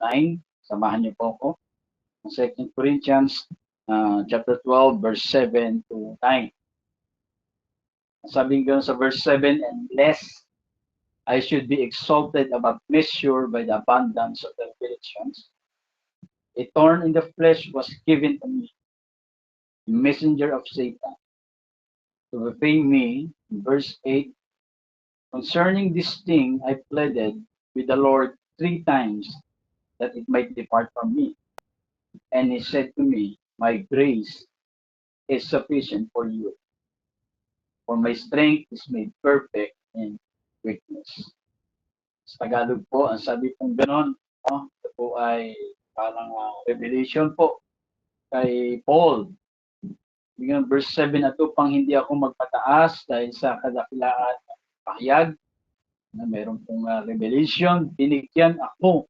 9. Samahan niyo po ako. 2 Corinthians chapter 12, verse 7 to 9. Sabi nga sa verse 7, and lest I should be exalted above measure by the abundance of the revelations, a thorn in the flesh was given to me, a messenger of Satan, to defame me. Verse 8, concerning this thing I pleaded with the Lord 3 times that it might depart from me. And he said to me, my grace is sufficient for you, for my strength is made perfect in weakness. Sa Tagalog po, ang sabi pong ganon, ito po ay parang revelation po kay Paul. Bigyan verse 7 at upang hindi ako magpataas dahil sa kadakilaan ng pahayag na meron pong revelation, binigyan ako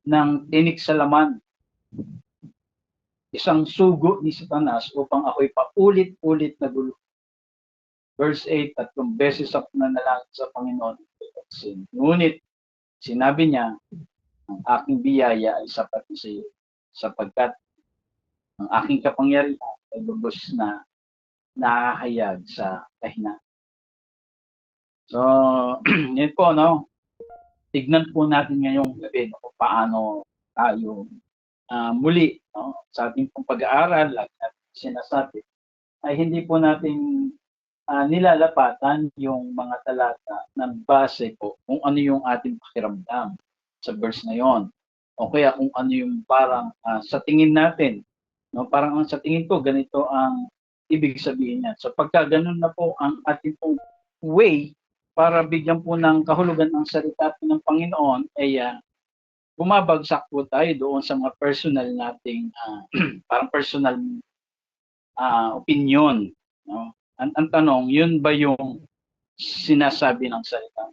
ng tinik sa laman, isang sugo ni Satanas upang ako'y paulit-ulit na gulo. Verse 8, 3 beses ako nanalangin sa Panginoon. Ngunit sinabi niya, ang aking biyaya ay sapat sa iyo, sapagkat ang aking kapangyarihan ay lubos na nakahayag sa kahinaan. So, yun po, no? Tignan po natin ngayong gabi kung paano tayo muli, no? Sa ating pong pag-aaral, lagi natin sinasabi, ay hindi po natin nilalapatan yung mga talata ng base po kung ano yung ating pakiramdam sa verse na yon. O kaya kung ano yung parang sa tingin natin, no? Parang sa tingin ko, ganito ang ibig sabihin niya. So pagka ganun na po ang ating pong way para bigyan po ng kahulugan ang salita ng Panginoon, ay bumabagsak po tayo doon sa mga personal nating parang personal opinion, no? Ang tanong, yun ba yung sinasabi ng salita?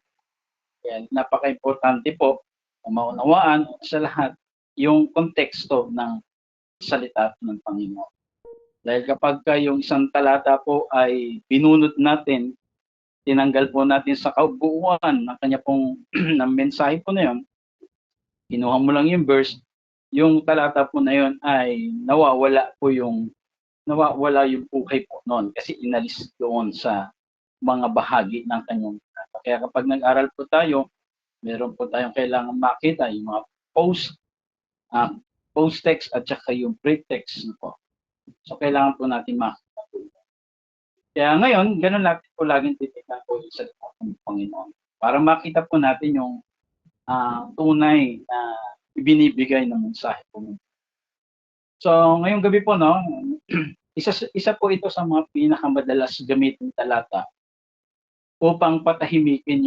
Kaya napaka-importante po na maunawaan sa lahat yung konteksto ng salita ng Panginoon. Dahil kapag yung isang talata po ay binunot natin, tinanggal po natin sa kabuuan ng kanya pong ng mensahe po na yun, kinuha mo lang yung verse, yung talata po na yun ay nawawala yung buhay po noon kasi inalis doon sa mga bahagi ng kanyang talata. Kaya kapag nag-aral po tayo, meron po tayong kailangan makita yung mga post-text at saka yung pre-text po. So kailangan po natin makita po. Kaya ngayon, ganun natin po laging titignan po yung salita ng Panginoon para makita po natin yung tunay na ibinibigay ng mensahe po. So ngayong gabi po, no, isa po ito sa mga pinakamadalas gamitin talata upang patahimikin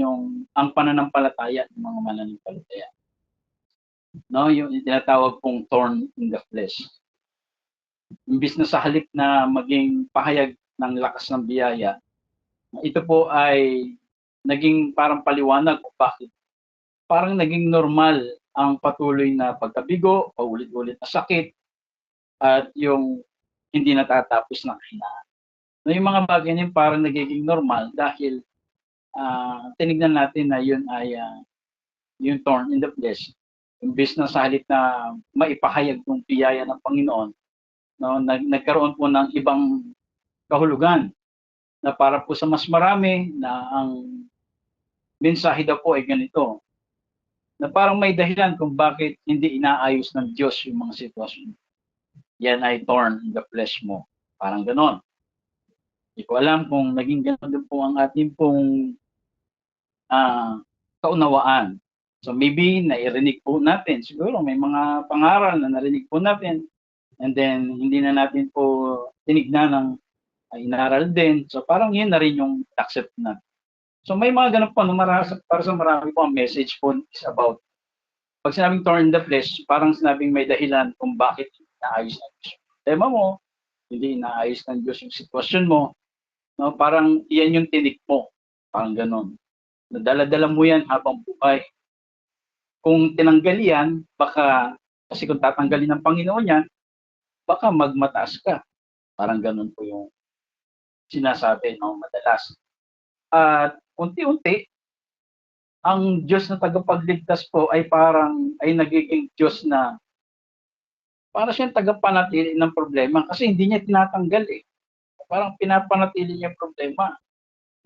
ang pananampalataya ng mga mananampalataya. No, yung tinatawag pong thorn in the flesh. Imbis na sa halip na maging pahayag ng lakas ng biyaya, ito po ay naging parang paliwanag kung bakit parang naging normal ang patuloy na pagkabigo, paulit-ulit na sakit, at yung hindi natatapos na kahinaan. No, yung mga bagay na yun parang nagiging normal dahil tinignan natin na yun ay yung thorn in the flesh. Imbis na sa halip na maipahayag ng biyaya ng Panginoon, no, nagkaroon po ng ibang kahulugan na para po sa mas marami na ang mensahe daw po ay ganito, na parang may dahilan kung bakit hindi inaayos ng Diyos yung mga sitwasyon. Yan ay thorn in the flesh mo. Parang ganon. Hindi ko alam kung naging ganon din po ang ating pong kaunawaan. So maybe nairinig po natin, siguro may mga pangaral na narinig po natin, and then hindi na natin po tinignan ng inaral din. So parang yun na rin yung accept natin. So may mga ganun po, para sa marami po ang message po is about, pag sinabing thorn in the flesh, parang sinabing may dahilan kung bakit inaayos ng Diyos yung tema mo, hindi inaayos ng Diyos yung sitwasyon mo, no? Parang iyan yung tinik mo, parang ganun. Nadala-dala mo yan habang buhay. Kung tinanggal yan, baka, kasi kung tatanggalin ng Panginoon yan, baka magmataas ka. Parang ganun po yung sinasabi, no, madalas. At unti-unti, ang Diyos na tagapagligtas po ay parang ay nagiging Diyos na para siyang tagapanatili ng problema kasi hindi niya tinatanggal eh. Parang pinapanatili niya yung problema,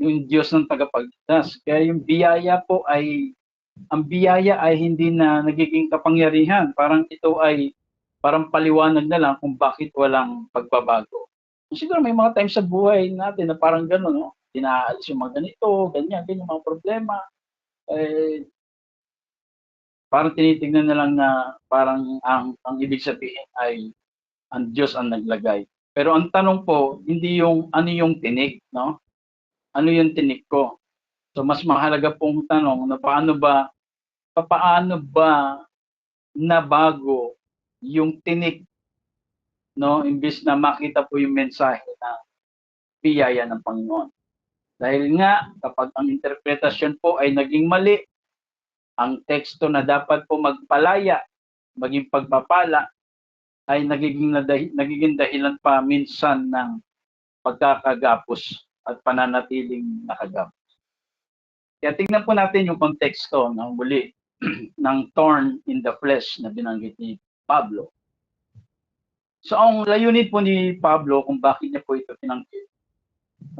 yung Diyos ng tagapagligtas. Kaya yung biyaya po ay, ang biyaya ay hindi na nagiging kapangyarihan. Parang ito ay parang paliwanag na lang kung bakit walang pagbabago. Siguro may mga times sa buhay natin na parang gano'n, no? Tinaalis yung mga ganito, ganyan mga problema. Eh, parang tinitingnan na lang na parang ang ibig sabihin ay ang Diyos ang naglagay. Pero ang tanong po, hindi yung ano yung tinik, no? Ano yung tinik ko? So mas mahalaga pong tanong na paano ba nabago yung tinik, no? Imbis na makita po yung mensahe na biyaya ng Panginoon. Dahil nga, kapag ang interpretasyon po ay naging mali, ang teksto na dapat po magpalaya, maging pagpapala, ay nagiging dahilan pa minsan ng pagkakagapos at pananatiling nakagapos. Kaya tingnan po natin yung konteksto ng muli ng thorn in the flesh na binanggit ni Pablo. So ang layunin po ni Pablo kung bakit niya po ito pinanggit,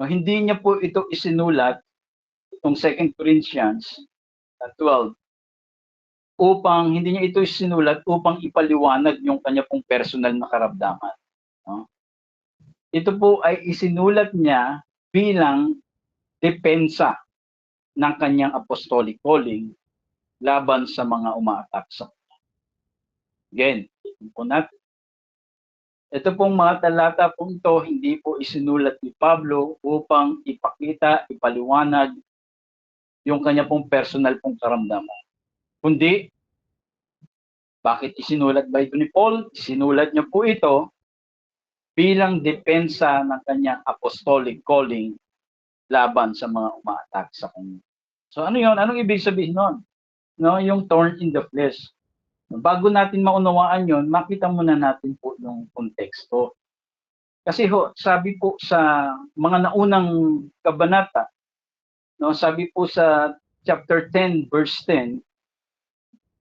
hindi niya po ito isinulat itong 2 Corinthians 12 upang hindi niya ito isinulat upang ipaliwanag yung kanya pong personal na karamdaman. No? Ito po ay isinulat niya bilang depensa ng kanyang apostolic calling laban sa mga umaatak sa kanya. Again, ito po natin. Ito pong mga talata po ito, hindi po isinulat ni Pablo upang ipakita, ipaliwanag yung kanya pong personal pong karamdaman. Kundi, bakit isinulat ba ito ni Paul? Isinulat niya po ito bilang depensa ng kanyang apostolic calling laban sa mga umaatak sa kanya. So ano yun? Anong ibig sabihin nun? No, yung thorn in the flesh. Bago natin maunawaan yon, makita muna natin po yung konteksto. Kasi ho, sabi po sa mga naunang kabanata, no, sabi po sa chapter 10 verse 10,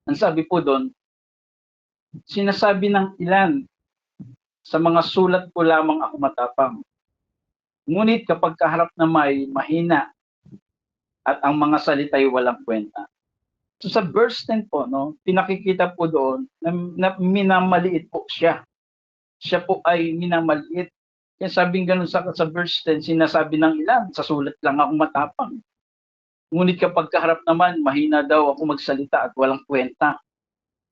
ang sabi po doon, sinasabi ng ilan, sa mga sulat ko lamang ako matapang. Ngunit kapag kaharap na may mahina at ang mga salita ay walang kwenta. So sa verse 10 po, no, pinakikita po doon na minamaliit po siya. Siya po ay minamaliit. Kaya sabing ganun sa verse 10, sinasabi ng ilan, sa sulat lang ako matapang. Ngunit kapag kaharap naman, mahina daw ako magsalita at walang kwenta.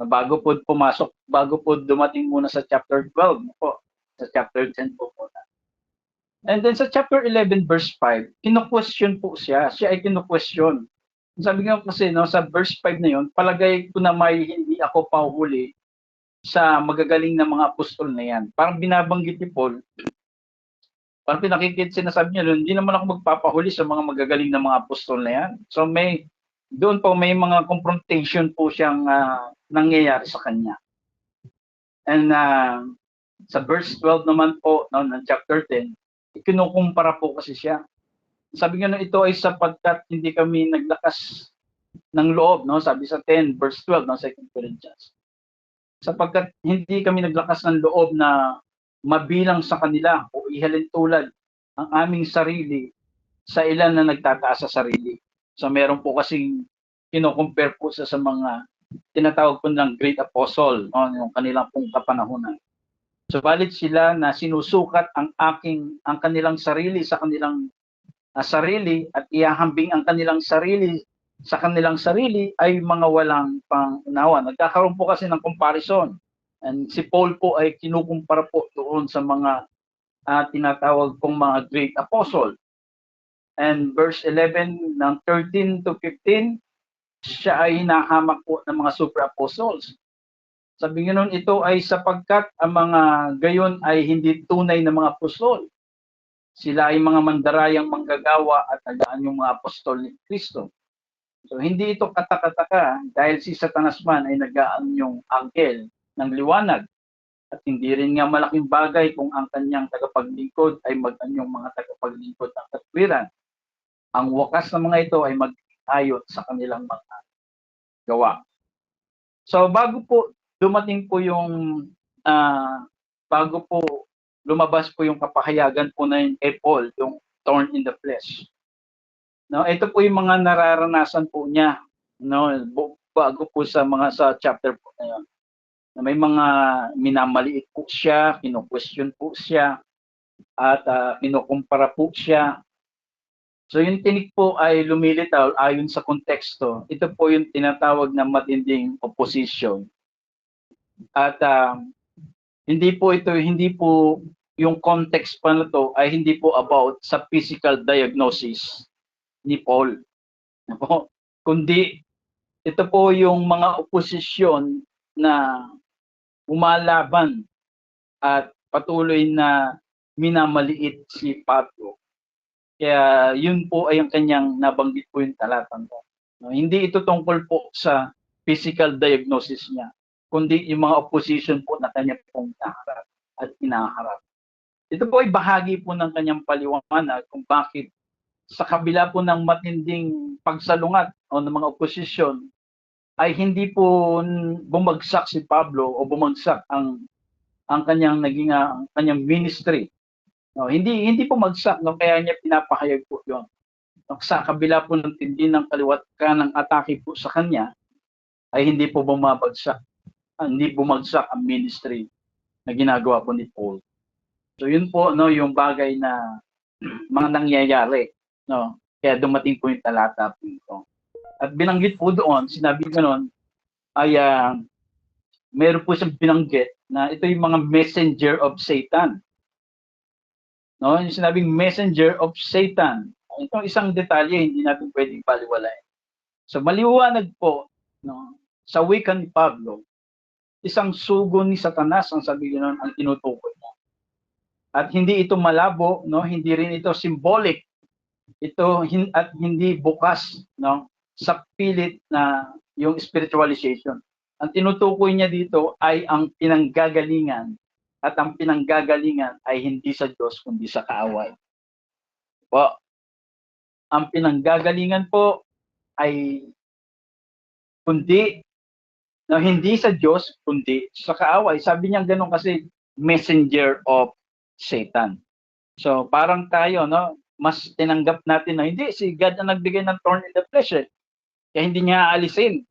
Bago po pumasok, bago po dumating muna sa chapter 12 po, sa chapter 10 po muna. And then sa chapter 11 verse 5, kino-question po siya. Siya ay kino-question. Sabi nga kasi no, sa verse 5 na yon, palagay ko na may hindi ako pahuhuli sa magagaling na mga apostol na yan. Parang binabanggit ni Paul, parang sinasabi niya, hindi naman ako magpapahuli sa mga magagaling na mga apostol na yan. So doon po may mga confrontation po siyang nangyayari sa kanya. And sa verse 12 naman po no, ng chapter 10, kinukumpara po kasi siya. Sabi nga ito ay sapagkat hindi kami naglakas ng loob, no? Sabi sa 10 verse 12 ng 2 Corinthians. Sapagkat hindi kami naglakas ng loob na mabilang sa kanila o ihalin tulad ang aming sarili sa ilan na nagtataas sa sarili. So meron po kasing kino-compare po sa mga tinatawag po ng great apostle, no? Yung kanilang pong kapanahunan. So valid sila na sinusukat ang kanilang sarili sa kanilang sarili at ihahambing ang kanilang sarili sa kanilang sarili ay mga walang pangunawa. Nagkakaroon po kasi ng comparison. And si Paul po ay kinukumpara po doon sa mga tinatawag kong mga great apostle. And verse 11 ng 13 to 15, siya ay hinahamak po ng mga super apostles. Sabi nga nun, ito ay sapagkat ang mga gayon ay hindi tunay na mga apostol. Sila ay mga mandarayang manggagawa at tagaan yung mga apostol ni Kristo. So hindi ito katakataka dahil si Satanas man ay nagaan yung angkel ng liwanag. At hindi rin nga malaking bagay kung ang kanyang tagapaglingkod ay mag-anyong mga tagapaglingkod ng katwiran. Ang wakas ng mga ito ay ayon sa kanilang mga gawa. So bago po dumating po yung bago po lumabas po yung kapahayagan po na yung Paul, yung thorn in the flesh. No, ito po yung mga nararanasan po niya, no, bago po sa chapter po na yun. Na may mga minamaliit po siya, kino-question po siya, at kinukumpara po siya. So yung tinik po ay lumilitaw ayon sa konteksto. Ito po yung tinatawag na matinding opposition. At hindi po yung context pa na to ay hindi po about sa physical diagnosis ni Paul. Kundi ito po yung mga oposisyon na umalaban at patuloy na minamaliit si Pablo. Kaya yun po ay ang kanyang nabanggit po yung talatang po. No, hindi ito tungkol po sa physical diagnosis niya, kundi yung mga opposition po na kanya pong naharap at inaharap. Ito po ay bahagi po ng kanyang paliwanag kung bakit sa kabila po ng matinding pagsalungat o ng mga opposition ay hindi po bumagsak si Pablo o bumagsak ang kanyang kanyang ministry. No, hindi po magsak, no, kaya niya pinapahayag po 'yon. No, sa kabila po ng tindi ng kaliwat ng atake po sa kanya ay hindi po bumabagsak. Hindi bumagsak ang ministry na ginagawa po ni Paul. So yun po, no, yung bagay na mga nangyayari, no. Kaya dumating po yung talata po ito. At binanggit po doon, sinabi ganoon ay meron po siyang binanggit na ito yung mga messenger of Satan. No, yung sinabing messenger of Satan. Itong isang detalye hindi natin pwedeng baliwalain. So maliwanag po, no, sa wika ni Pablo, isang sugo ni Satanas ang sabi noon ang tinutukoy niya. At hindi ito malabo, no, hindi rin ito symbolic. Ito at hindi bukas, no, sa pilit na yung spiritualization. Ang tinutukoy niya dito ay ang pinanggagalingan. At ang pinanggagalingan ay hindi sa Diyos kundi sa kaaway. Po, ang pinanggagalingan po ay hindi sa Diyos kundi sa kaaway. Sabi niya ganoon kasi messenger of Satan. So parang tayo, no, mas tinanggap natin na hindi si God ang nagbigay ng thorn in the flesh. Kaya hindi niya aalisin.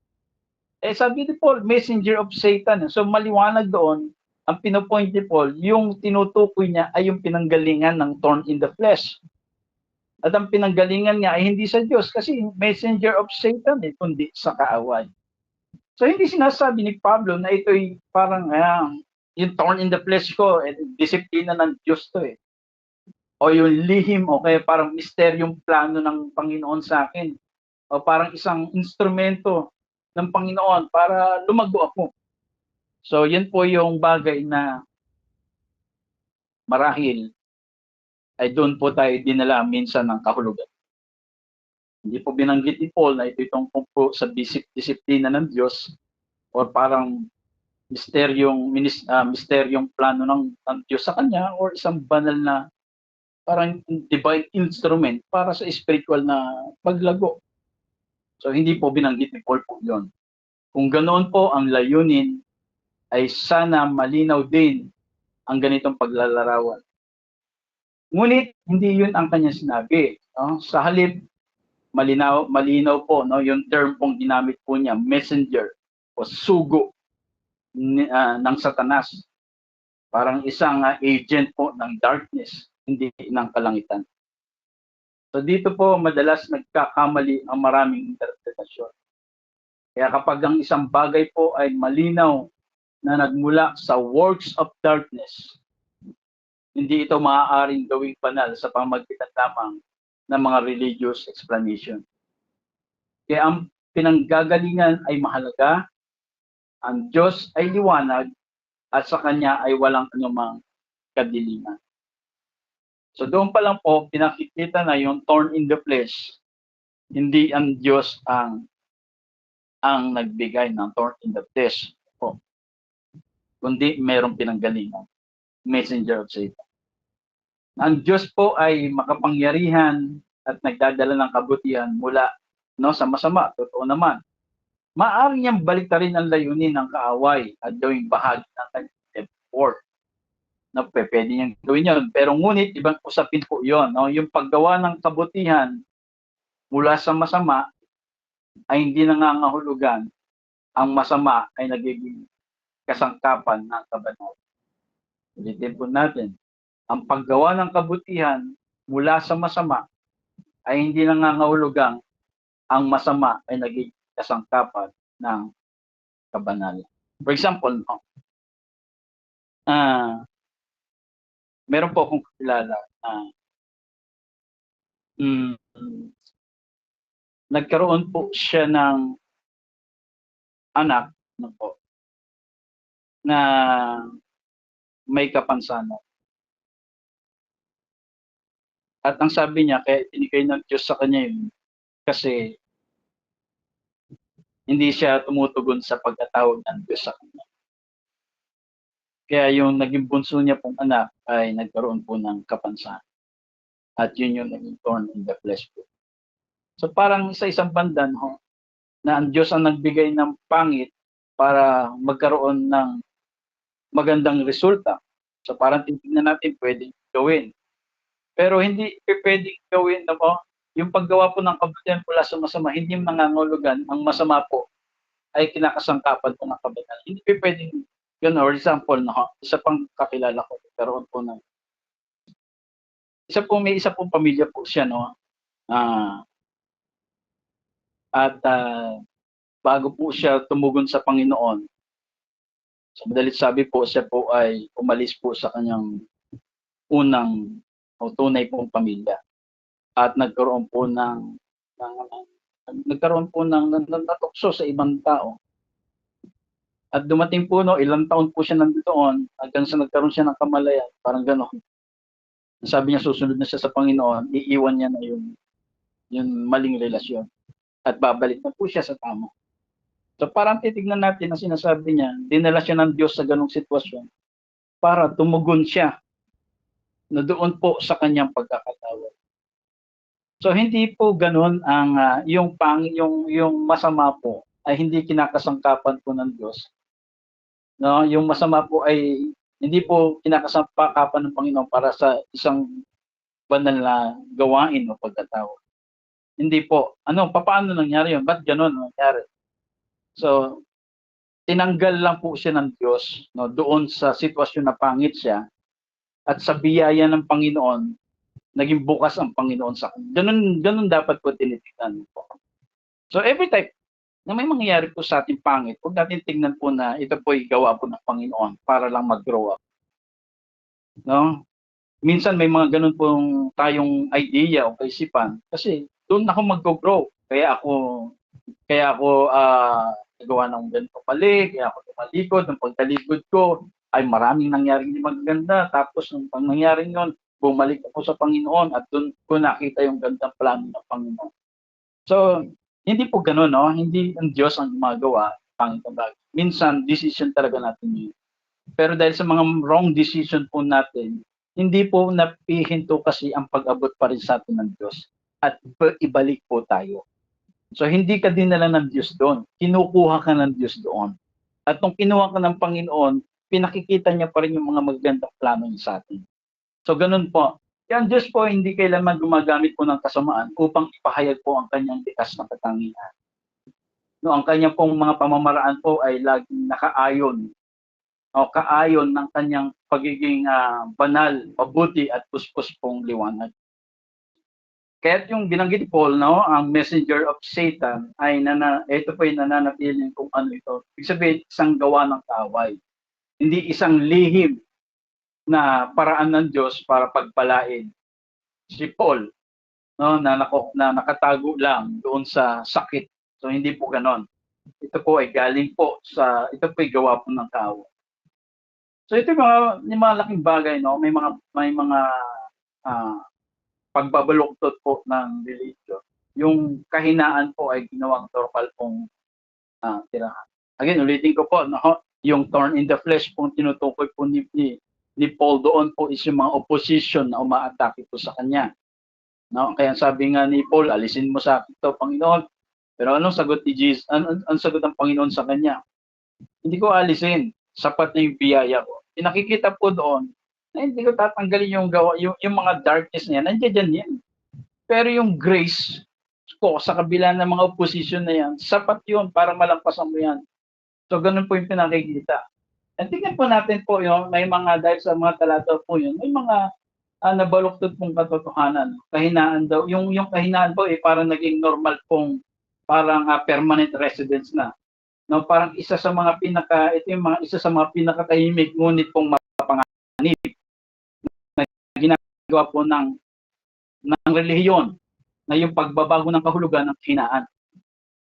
Sabi ni Paul, messenger of Satan. So maliwanag doon, ang pinopoint ni Paul, yung tinutukoy niya ay yung pinanggalingan ng thorn in the flesh. At ang pinanggalingan niya ay hindi sa Diyos kasi messenger of Satan kundi sa kaaway. So hindi sinasabi ni Pablo na ito'y parang yung thorn in the flesh ko, disiplina ng Diyos to O yung lihim o kaya parang misteryong plano ng Panginoon sa akin. O parang isang instrumento ng Panginoon para lumago ako. So, yan po yung bagay na marahil ay doon po tayo dinala minsan ng kahulugan. Hindi po binanggit ni Paul na ito itong po sa disiplina ng Diyos o parang misteryong plano ng Diyos sa kanya or isang banal na parang divine instrument para sa spiritual na paglago. So, hindi po binanggit ni Paul po yun. Kung ganoon po ang layunin, ay sana malinaw din ang ganitong paglalarawan. Ngunit hindi yun ang kanya sinabi. No? Sa halip, malinaw po, no, yung term pong ginamit po niya, messenger o sugo ng Satanas. Parang isang agent po ng darkness, hindi ng kalangitan. So dito po madalas nagkakamali ang maraming interpretasyon. Kaya kapag ang isang bagay po ay malinaw na nagmula sa works of darkness, hindi ito maaaring gawing banal sa pamamagitan lamang ng mga religious explanation. Kaya ang pinanggagalingan ay mahalaga, ang Diyos ay liwanag, at sa Kanya ay walang anumang kadilingan. So doon pa lang po, pinakikita na yung thorn in the flesh, hindi ang Diyos ang nagbigay ng thorn in the flesh. Kundi mayroong pinanggalingan, messenger of Satan. Ang Diyos po ay makapangyarihan at nagdadala ng kabutihan mula no, sa masama, totoo naman. Maaari niyang baliktarin ang layunin ng kaaway at gawing bahagi ng kanyang effort. Na pwede niyang gawin yun. Pero ngunit, ibang usapin po yun. No? Yung paggawa ng kabutihan mula sa masama ay hindi nangangahulugan. Ang masama ay nagiging kasangkapan ng kabanalan. Ulitin po natin. Ang paggawa ng kabutihan mula sa masama ay hindi nangangahulugang ang masama ay nagiging kasangkapan ng kabanalan. For example, no, meron po akong kakilala na nagkaroon po siya ng anak no po, na may kapansanan. At ang sabi niya, kaya binigay ng Diyos sa kanya yun, kasi hindi siya tumutugon sa pagkatawag ng Diyos sa kanya. Kaya yung naging bunso niya pong anak ay nagkaroon po ng kapansanan. At yun yung naging thorn in the flesh po. So parang sa isang banda, no, na ang Diyos ang nagbigay ng pangit para magkaroon ng magandang resulta. So parang titignan natin, pwedeng gawin. Pero hindi pwedeng gawin na po, yung paggawa po ng kabutihan mula sa masama, hindi nangangahulugan ang masama po ay kinakasangkapan po ng kabutihan. Hindi pwedeng yun. Or example, no, isa pang kakilala ko, karoon po ng may isa pong pamilya po siya, no, bago po siya tumugon sa Panginoon, so madalit sabi po, siya po ay umalis po sa kanyang unang o tunay pong pamilya at nagkaroon po ng natukso sa ibang tao. At dumating po, no, ilang taon po siya nandoon hanggang sa nagkaroon siya ng kamalayan, parang gano'n. Sabi niya susunod na siya sa Panginoon, iiwan niya na yung maling relasyon at babalik na po siya sa tama. So parang titignan natin ang sinasabi niya, dinala siya ng Diyos sa ganong sitwasyon para tumugon siya na doon po sa kanyang pagkakatawad. So hindi po ganoon ang yung masama po ay hindi kinakasangkapan po ng Diyos. No, yung masama po ay hindi po kinakasangkapan ng Panginoon para sa isang banal na gawain o pagkatawad. Hindi po. Paano nangyari yun? Ba't gano'n nangyari? So, tinanggal lang po siya ng Diyos, no, doon sa sitwasyon na pangit siya, at sa biyaya ng Panginoon, naging bukas ang Panginoon sa kanya. Ganun dapat po tinitignan po. So, every time na may mangyayari po sa ating pangit, huwag natin tingnan po na ito po ay gawa po ng Panginoon para lang mag-grow up. No? Minsan may mga ganun pong tayong idea o kaisipan kasi doon ako mag-grow. Kaya ako nagawa ng ganito pali, kaya ako tumalikod, ng pagtalikod ko ay maraming nangyaring hindi maganda. Tapos nung nangyaring yun, bumalik ako sa Panginoon at doon ko nakita yung gandang plano ng Panginoon. So, hindi po gano'n, no? Hindi ang Diyos ang gumagawa, pangit ang bagay. Minsan, decision talaga natin yun. Pero dahil sa mga wrong decision po natin, hindi po napihinto kasi ang pag-abot pa rin sa atin ng Diyos at ibalik po tayo. So hindi ka dinala ng Diyos doon, kinukuha ka ng Diyos doon. At nung kinuha ka ng Panginoon, pinakikita niya pa rin yung mga magandang plano niya sa atin. So ganun po. Kaya ang Diyos po hindi kailanman gumagamit po ng kasamaan upang ipahayag po ang kanyang likas na katangian. No, ang kanyang pong mga pamamaraan po ay laging nakaayon o kaayon ng kanyang pagiging banal, mabuti at puspos pong liwanag. Kaya yung binanggit ni Paul, no, ang messenger of Satan ay ito po yung nananatiling kung ano ito. Ibig sabihin, isang gawa ng kaaway. Hindi isang lihim na paraan ng Diyos para pagpalain si Paul, no, na nakatago lang doon sa sakit. So hindi po ganon. Ito po ay galing po ito po ay gawa po ng kaaway. So ito yung mga laking bagay, no, may mga pagbabaluktot po ng religion. Yung kahinaan po ay ginawang normal pong tirahan. Again, ulitin ko po, no, yung thorn in the flesh pong tinutukoy po ni Paul doon po is yung mga opposition na umaatake po sa kanya. No? Kaya sabi nga ni Paul, alisin mo sa akin ito, Panginoon, Pero anong sagot ni Jesus? Ang sagot ng Panginoon sa kanya? Hindi ko alisin. Sapat na yung biyaya ko. Pinakikita po doon na hindi ko tatanggalin yung gawa, yung mga darkness niya. Nandiyan yan. Pero yung grace ko sa kabila ng mga opposition na yan, sapat yun para malampasan mo yan. So, ganun po yung pinakikita. And tingnan po natin po yun, may mga, dahil sa mga talata po yun, may mga nabaluktot pong katotohanan. Kahinaan daw. Yung kahinaan po, parang naging normal pong, parang permanent residence na. No, parang isa sa mga isa sa mga pinakatahimik ngunit pong mapanganib na ginagawa po ng relihiyon na yung pagbabago ng kahulugan ng kahinaan.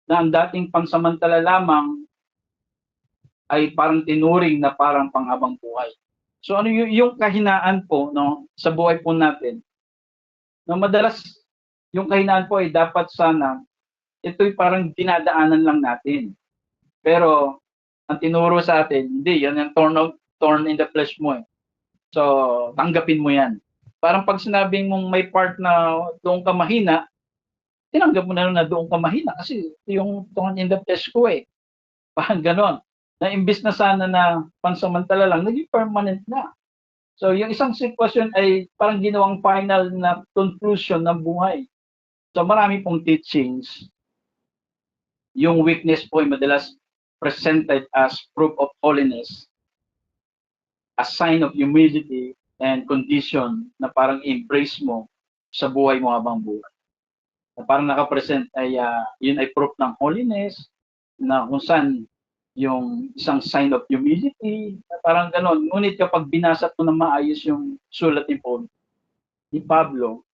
Na ang dating pansamantala lamang ay parang tinuring na parang panghabang buhay. So ano yung kahinaan po, no, sa buhay po natin? No, madalas yung kahinaan po ay dapat sana ito'y parang dinadaanan lang natin. Pero ang tinuro sa atin, hindi, yan yung torn in the flesh mo. So, tanggapin mo yan. Parang pag sinabing mong may part na doon ka mahina, tinanggap mo na doon ka mahina kasi yung torn in the flesh ko Parang ganon. Na imbis na sana na pansamantala lang, naging permanent na. So, yung isang sitwasyon ay parang ginawang final na conclusion ng buhay. So, marami pong teachings. Yung weakness po ay madalas presented as proof of holiness, a sign of humility and condition na parang embrace mo sa buhay mo habang buhay. Na parang nakapresent ay yun ay proof ng holiness na kung saan yung isang sign of humility, na parang ganon. Ngunit kapag binasa mo na maayos yung sulat ni Pablo,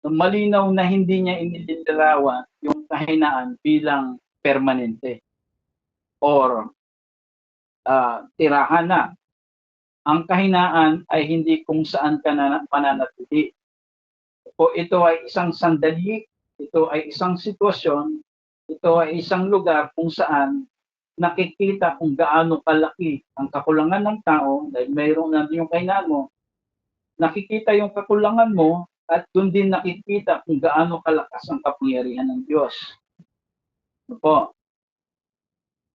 malinaw na hindi niya inilarawan yung kahinaan bilang permanente or tirahan na. Ang kahinaan ay hindi kung saan ka na mananatili. O ito ay isang sandali, ito ay isang sitwasyon, ito ay isang lugar kung saan nakikita kung gaano kalaki ang kakulangan ng tao dahil mayroon na yung kahinaan mo, nakikita yung kakulangan mo at doon din nakikita kung gaano kalakas ang kapangyarihan ng Diyos. Opo.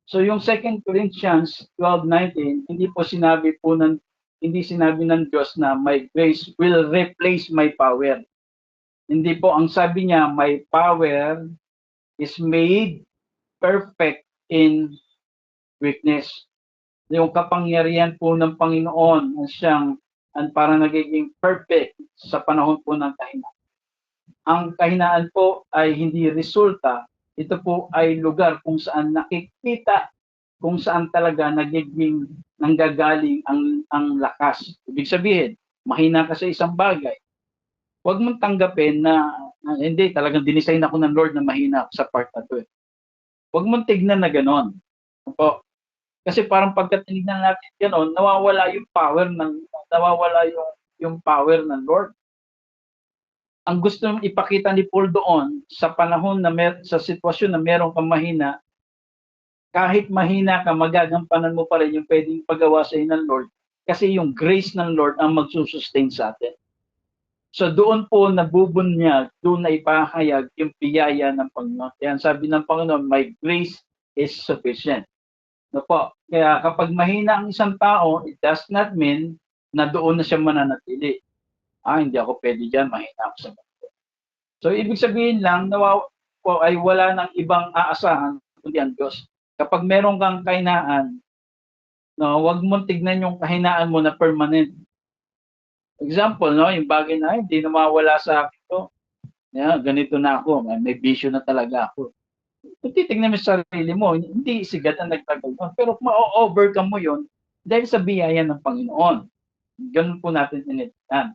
So yung 2 Corinthians 12:19, hindi sinabi ng Diyos na my grace will replace my power. Hindi po, ang sabi niya, my power is made perfect in weakness. Yung kapangyarihan po ng Panginoon ang parang nagiging perfect sa panahon po ng kahinaan. Ang kahinaan po ay hindi resulta. Ito po ay lugar kung saan nakikita kung saan talaga nanggagaling ang lakas. Ibig sabihin, mahina ka sa isang bagay. Huwag mong tanggapin na hindi, talagang dinisign ako ng Lord na mahina ako sa part na to. Huwag mong tignan na gano'n. Opo. Kasi parang pagka tinignan natin gano'n, nawawala yung power ng Lord. Ang gusto mong ipakita ni Paul doon sa panahon sa sitwasyon na meron kang mahina, kahit mahina ka, magagampanan mo pa rin yung pwedeng pagawa sa ng Lord kasi yung grace ng Lord ang magsusustain sa atin. So doon po nabubunyag, doon na ipahayag yung biyaya ng Panginoon. Kaya sabi ng Panginoon, my grace is sufficient. No po? Kaya kapag mahina ang isang tao, it does not mean na doon na siya mananatili. Hindi ako pwede dyan, mahina ako sa mundo. So, ibig sabihin lang, ay wala ng ibang aasahan kundi ang Diyos. Kapag meron kang kahinaan, no, huwag mong tignan yung kahinaan mo na permanent. Example, no, yung bagay na, hindi na mawala sa akin to. Ganito na ako, may bisyo na talaga ako. Kung titignan mo sa sarili mo, hindi sigat ang nagtagal mo. Pero ma-overcome mo yun dahil sa biyaya ng Panginoon. Ganun po natin tinitignan.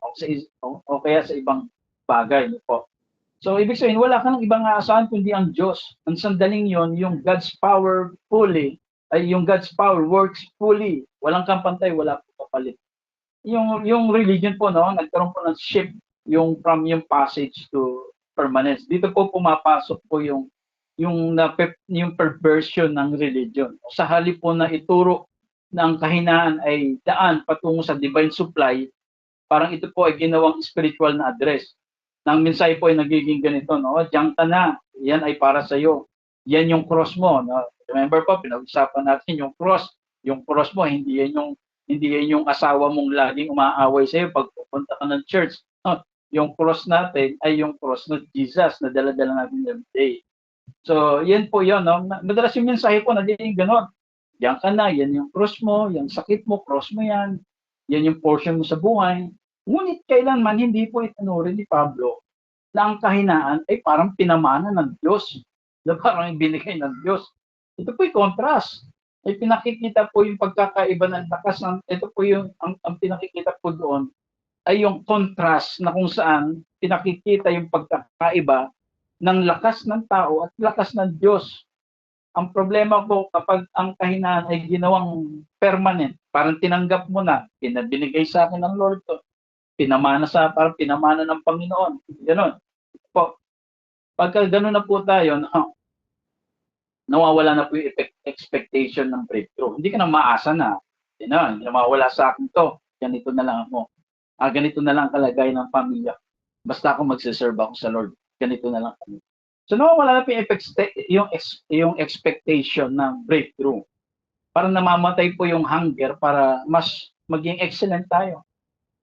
O kaya sa ibang bagay. Po. So, ibig sabihin, wala ka ng ibang aasahan kundi ang Diyos. Ang sandaling yon, yung God's power works fully. Walang kampantay, wala po kapalit. Yung religion po, no, nagkaroon po ng shift from yung passage to permanence. Dito po pumapasok po yung perversion ng religion. Sa halip po na ituro na ang kahinaan ay daan patungo sa divine supply, parang ito po ay ginawang spiritual na address. Nang mensahe po ay nagiging ganito, no? Diyan ka na, yan ay para sa iyo. yan yung cross mo. No? Remember po, pinag-usapan natin yung cross. Yung cross mo, hindi yan yung asawa mong laging umaaway sa'yo pag pupunta ka ng church. No? Yung cross natin ay yung cross ng Jesus na dala-dala natin every day. So, yan po yun. No? Madalas yung mensahe ko, naging gano'n. Yan ka na, yan yung cross mo, yung sakit mo, cross mo yan. Yan yung portion mo sa buhay. Ngunit kailanman hindi po itinuri ni Pablo na ang kahinaan ay parang pinamana ng Diyos. Na parang ibinigay ng Diyos. Ito po yung contrast. Ay pinakikita po yung pagkakaiba ng lakas ng, ito po yung, ang pinakikita po doon ay yung contrast na kung saan pinakikita yung pagkakaiba ng lakas ng tao at lakas ng Diyos. Ang problema po kapag ang kahinaan ay ginawang permanent, parang tinanggap mo na, binigay sa akin ng Lord to, parang pinamana ng Panginoon. Ganon. Po, pagka gano'n na po tayo, nawawala na po yung expectation ng breakthrough. Hindi ka na maasa na, hindi na mawawala sa akin to, ganito na lang ako. Ganito na lang kalagay ng pamilya. Basta ako magsiserve ako sa Lord, ganito na lang kami. So nawawala na po yung expectation ng breakthrough. Parang namamatay po yung hunger para mas maging excellent tayo.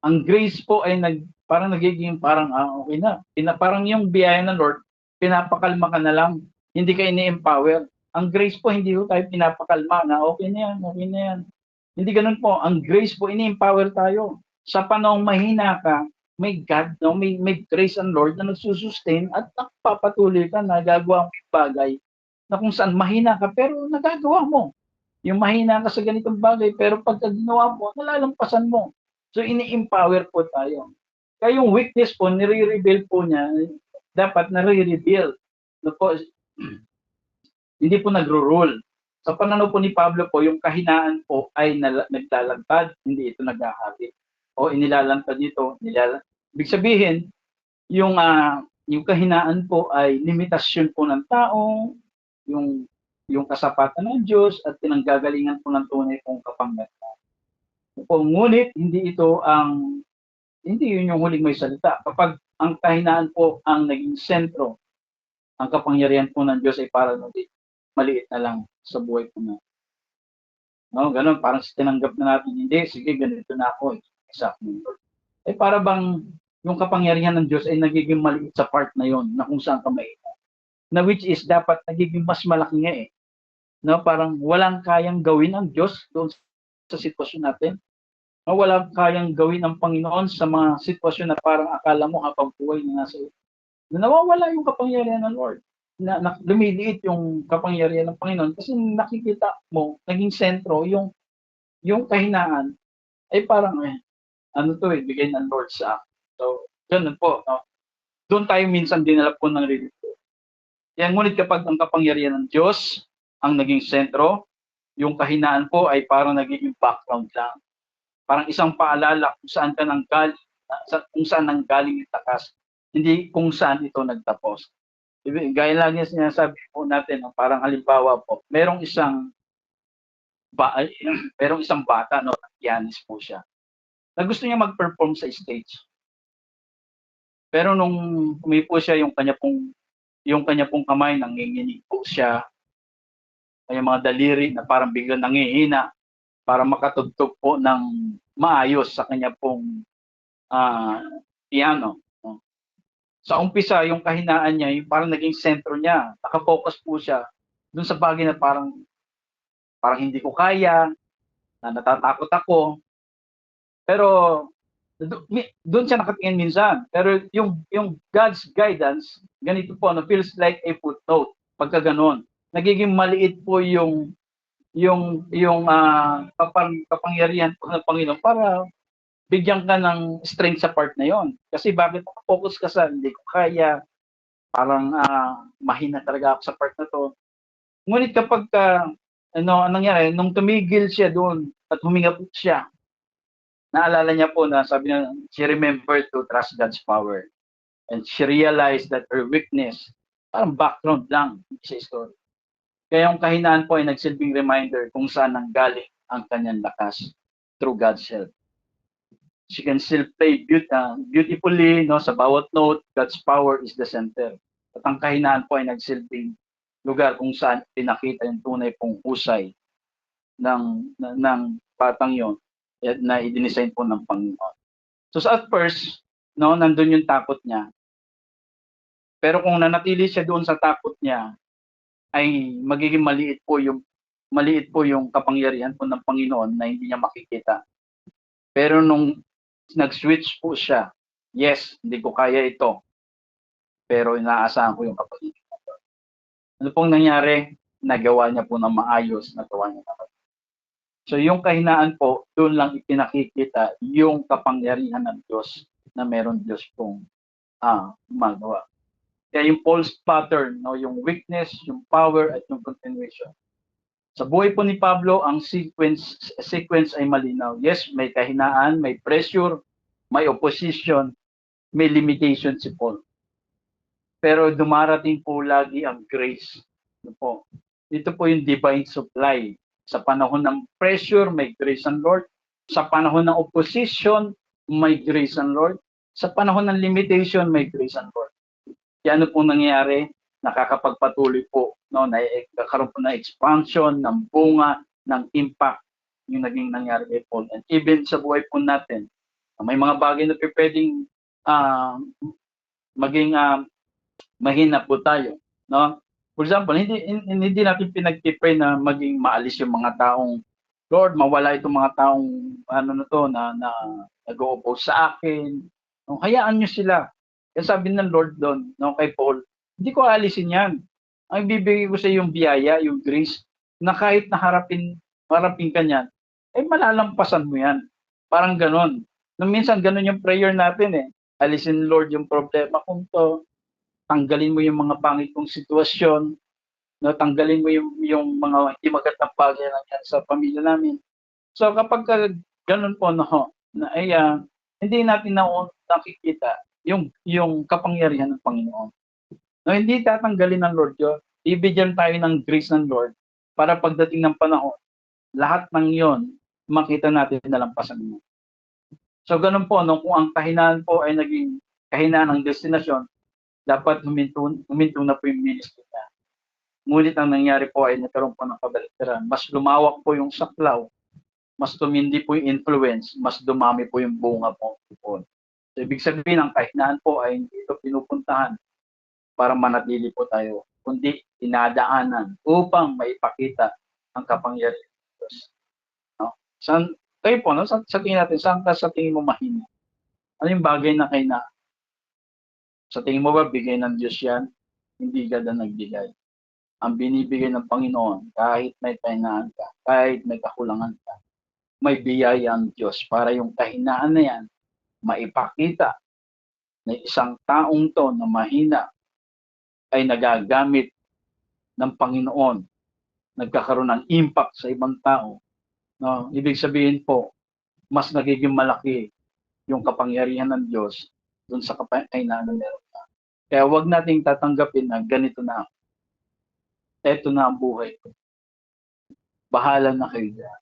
Ang grace po ay parang nagiging parang okay na. Parang yung biyaya ng Lord, pinapakalma ka na lang. Hindi ka ini-empower. Ang grace po, hindi po tayo pinapakalma na okay na yan, okay na yan. Hindi ganun po. Ang grace po, ini-empower tayo. Sa panahong mahina ka, may God, no? may grace ang Lord na nagsusustain at nakapapatuloy ka na gagawa mo yung bagay na kung saan mahina ka pero nagagawa mo. Yung mahina ka sa ganitong bagay pero pagka ginawa mo, nalalampasan mo. So ini-empower po tayo. Kaya yung weakness po, nire-reveal po niya, dapat nare-reveal. No po, hindi po nagro-rule. Sa pananaw po ni Pablo po, yung kahinaan po ay naglalantad, hindi ito nag-ahabit. O inilalantad dito, ibig sabihin, yung kahinaan po ay limitasyon po ng tao, yung kasapatan ng Diyos at pinanggagalingan po ng tunay pong kapangyarihan. Ngunit hindi yun yung huling may salita. Kapag ang kahinaan po ang naging sentro, ang kapangyarihan po ng Diyos ay parang maliit na lang sa buhay po na. No, ganun, parang tinanggap na natin, hindi, sige, ganito na ako, exactly. Para bang yung kapangyarihan ng Diyos ay nagiging maliit sa part na yon na kung saan ka maiit. Na which is dapat nagiging mas malaki nga eh. No, parang walang kayang gawin ang Diyos doon sa sitwasyon natin. No, walang kayang gawin ang Panginoon sa mga sitwasyon na parang akala mo habang buhay na nasa iyo. Nawawala yung kapangyarihan ng Lord. Lumiliit yung kapangyarihan ng Panginoon kasi nakikita mo, naging sentro, yung kahinaan ay parang bigay ng Lord sa akin. So, ganun po. No? Doon tayo minsan dinala po ng religion. Kaya ngunit kapag ang kapangyarihan ng Diyos ang naging sentro, yung kahinaan po ay parang nagiging background lang. Parang isang paalala kung saan ka nanggaling, kung saan nanggaling yung takas, hindi kung saan ito nagtapos. Gaya lang yung sinasabi po natin, parang halimbawa po, merong isang bata, no, pianist po siya, na gusto niya mag-perform sa stage. Pero nung umipo siya, yung kanya pong kamay, nanginginig po siya. Yung mga daliri na parang biglang nangihina para makatugtog po ng maayos sa kanya pong piano. No? Sa umpisa, yung kahinaan niya, yung parang naging sentro niya. Nakafocus po siya dun sa bagay na parang hindi ko kaya, na natatakot ako. Pero doon siya nakatingin minsan. Pero yung God's guidance, ganito po, no, feels like a footnote. Pagka ganon, nagiging maliit po yung kapangyarihan po ng Panginoon para bigyan ka ng strength sa part na yon. Kasi bakit focus ka sa hindi ko kaya, parang mahina talaga ako sa part na to. Ngunit kapag anong nangyari, nung tumigil siya doon at huminga po siya, naalala niya po na sabi niya, she remembered to trust God's power. And she realized that her weakness, parang background lang sa story. Kaya yung kahinaan po ay nagsilbing reminder kung saan nanggaling ang kanyang lakas through God's help. She can still play beautifully, no, sa bawat note, God's power is the center. At ang kahinaan po ay nagsilbing lugar kung saan pinakita yung tunay pong husay ng batang yon na i-design po ng Panginoon. So at first, no, nandun yung takot niya. Pero kung nanatili siya doon sa takot niya, ay magiging maliit po yung kapangyarihan po ng Panginoon na hindi niya makikita. Pero nung nag-switch po siya, yes, hindi ko kaya ito, pero inaasahan ko yung kapangyarihan. Ano pong nangyari? Nagawa niya po ng maayos, nagawa niya naman. So yung kahinaan po, doon lang ipinakikita yung kapangyarihan ng Diyos na meron Diyos pong magawa. Kaya yung false pattern, no, yung weakness, yung power, at yung continuation. Sa buhay po ni Pablo, ang sequence ay malinaw. Yes, may kahinaan, may pressure, may opposition, may limitation si Paul. Pero dumarating po lagi ang grace. Ito po. Ito po yung divine supply. Sa panahon ng pressure, may grace ng Lord. Sa panahon ng opposition, may grace ng Lord. Sa panahon ng limitation, may grace ng Lord. Kaya ano po nangyayari? Nakakapagpatuloy po, no, nagkakaroon po ng expansion, ng bunga, ng impact yung naging nangyari kay Paul. And even sa buhay po natin, may mga bagay na pwedeng maging mahina po tayo, no? For example, hindi natin pinagpipray na maging maalis yung mga taong, Lord, mawala itong mga taong na nag-o-oppose sa akin. No, hayaan niyo sila. Kaya sabi ng Lord doon, no, kay Paul, hindi ko aalisin yan. Ang ibibigay ko sa yung biyaya, yung grace, na kahit harapin ka niyan, eh malalampasan mo yan. Parang ganon. Nung minsan ganon yung prayer natin eh. Alisin Lord yung problema kong to, tanggalin mo yung mga pangit kong sitwasyon, no, tanggalin mo yung mga hindi magandang bagay na yan sa pamilya namin. So kapag ganun po, no, na ay hindi natin nakikita yung kapangyarihan ng Panginoon. No, hindi tatanggalin ng Lord yun. Ibigyan tayo ng grace ng Lord para pagdating ng panahon, lahat ng yon makita natin na lampasan mo. So ganun po, no, kung ang kahinaan po ay naging kahinaan ng destinasyon, dapat huminto na po yung ministry niya. Ngunit ang nangyari po ay nagkaroon po ng kabaliktaran. Mas lumawak po yung saklaw, mas tumindi po yung influence, mas dumami po yung bunga po. So, ibig sabihin, ang kahinaan po ay hindi ito pinupuntahan para manatili po tayo, kundi dinadaanan upang maipakita ang kapangyarihan ng Diyos. No? Kayo po, no? Sa tingin natin, saan ka sa tingin mo mahina? Ano yung bagay na kahinaan? Sa tingin mo ba, bigay ng Diyos yan? Hindi ka na nagbigay. Ang binibigay ng Panginoon, kahit may kahinaan ka, kahit may kakulangan ka, may biyaya ang Diyos para yung kahinaan na yan, maipakita na isang taong to na mahina ay nagagamit ng Panginoon, nagkakaroon ng impact sa ibang tao. No? Ibig sabihin po, mas nagiging malaki yung kapangyarihan ng Diyos dun sa kahinaan na meron ka. Kaya huwag nating tatanggapin na ganito na ako. Ito na ang buhay ko. Bahala na kayo dyan.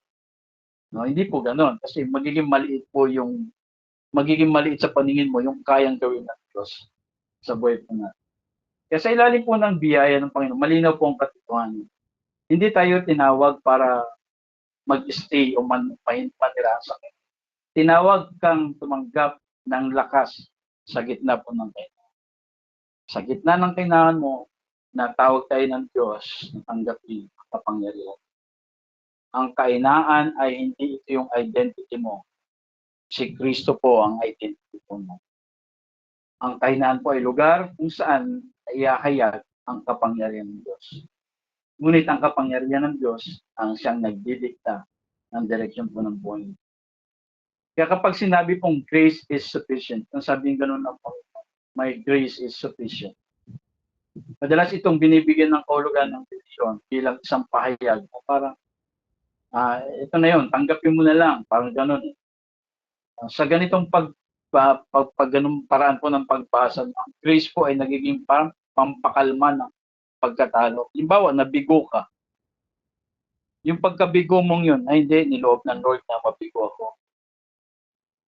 No, hindi po ganoon kasi magiging maliit sa paningin mo yung kayang gawin ng Diyos sa buhay po natin. Kaya sa ilalim po ng biyaya ng Panginoon, malinaw po ang katotohanan. Hindi tayo tinawag para mag-stay o manirahan sa akin. Tinawag kang tumanggap ng lakas sa gitna po ng kahinaan. Sa gitna ng kahinaan mo, natawag tayo ng Diyos na tanggapin ang kapangyarihan. Ang kahinaan ay hindi ito yung identity mo. Si Kristo po ang identity mo. Ang kahinaan po ay lugar kung saan iahayag ang kapangyarihan ng Diyos. Ngunit ang kapangyarihan ng Diyos ang siyang nagdidikta ng direksyon po ng buhay. Kaya kapag sinabi pong grace is sufficient, ang sabihin ganun ng Panginoon, my grace is sufficient. Madalas itong binibigyan ng kahulugan ng desisyon bilang isang pahayag na parang ito na yun, tanggapin mo na lang, parang ganun. Sa ganitong ganung paraan po ng pagbasa, ang grace po ay nagiging parang pampakalma ng pagkatalo. Halimbawa, nabigo ka. Yung pagkabigo mong yun, ay hindi, niloob ng Lord na mabigo ako.